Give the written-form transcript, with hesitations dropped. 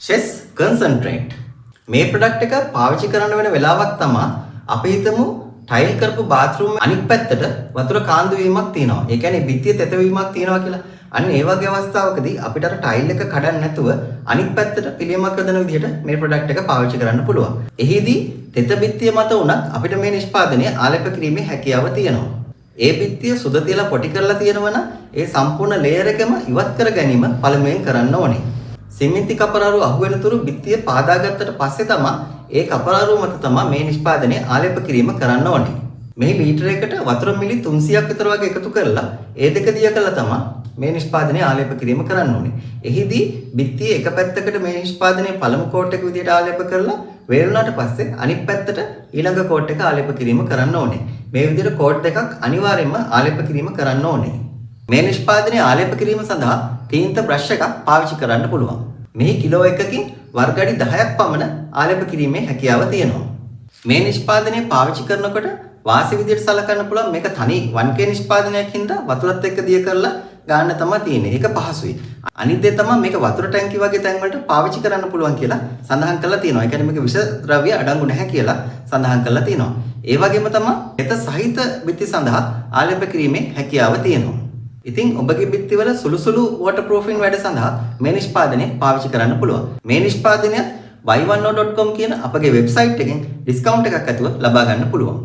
Chess concentrate. මේ product එක පාවිච්චි කරන්න වෙන වෙලාවක් තමයි අපි හිතමු ටයිල් කරපු බාත්රූම් අනිත් පැත්තට වතුර කාන්දු වීමක් තියෙනවා. ඒ කියන්නේ බිත්තිය තෙත වීමක් තියෙනවා කියලා. අන්න ඒ වගේ අවස්ථාවකදී අපිට අර ටයිල් එක කඩන්න නැතුව අනිත් පැත්තට පිළියමක් හදන විදිහට මේ ප්‍රොඩක්ට් එක පාවිච්චි කරන්න පුළුවන්. එහිදී තෙත බිත්තිය මත උනත් අපිට මේ නිෂ්පාදනය ආලේප කිරීමේ හැකියාව තියෙනවා. ඒ බිත්තිය සුද තියලා පොටි කරලා තියෙනවා නම් ඒ සම්පූර්ණ ලේයර් එකම ඉවත් කර ගැනීම පළමුවෙන් කරන්න ඕනේ. සිමෙන්ති කපරාරු අහුවෙනතුරු බිත්තිය පාදාගත්තට පස්සේ තමයි ඒ කපරාරු මත තමයි මේ නිෂ්පාදනය ආලේප කිරීම කරන්න ඕනේ. මේ ලීටර එකට වතුර මිලි 300ක් විතර වගේ එකතු කරලා ඒ දෙක දිය කළා තමයි මේ නිෂ්පාදනය ආලේප කිරීම කරන්න ඕනේ. එහිදී බිත්තිය එක පැත්තකට මේ නිෂ්පාදනය පළමු කෝට් එක විදිහට ආලේප කරලා වේලුණාට පස්සේ අනිත් පැත්තට ඊළඟ කෝට් එක ආලේප කිරීම කරන්න ඕනේ. මේ විදිහට කෝට් දෙකක් අනිවාර්යයෙන්ම ආලේප කිරීම කරන්න ඕනේ. මේ නිෂ්පාදනය ආලේප කිරීම සඳහා තීන්ත බ්‍රෂ් එකක් පාවිච්චි කරන්න පුළුවන්. මේ කිලෝ එකකින් වර්ග අඩි 10ක් පමණ ආලේප කිරීමේ හැකියාව තියෙනවා. මේ නිෂ්පාදනය පාවිච්චි කරනකොට වාසි විදිහට සලකන්න පුළුවන් මේක තනි 1K නිෂ්පාදනයක් හින්දා වතුරත් එක්ක දිය කරලා ගන්න තමයි තියෙන්නේ. ඒක පහසුයි. අනිත් දේ තමයි මේක වතුර ටැංකිය වගේ තැන් වලට පාවිච්චි කරන්න පුළුවන් කියලා සඳහන් කරලා තියෙනවා. ඒ කියන්නේ මේක විෂ ද්‍රව්‍ය අඩංගු නැහැ කියලා සඳහන් කරලා තියෙනවා. ඒ වගේම තමයි හෙත සහිත බිත්ති සඳහා ආලේප කිරීමේ හැකියාව තියෙනවා. ඉතින් ඔබගේ බිත්තිවල සුළු waterproofing වැඩ සඳහා මේ නිෂ්පාදනය පාවිච්චි කරන්න පුළුවන්. මේ නිෂ්පාදනය buy1no.com කියන අපගේ වෙබ්සයිට් එකෙන් ඩිස්කවුන්ට් එකක් ඇතුව ලබා ගන්න පුළුවන්.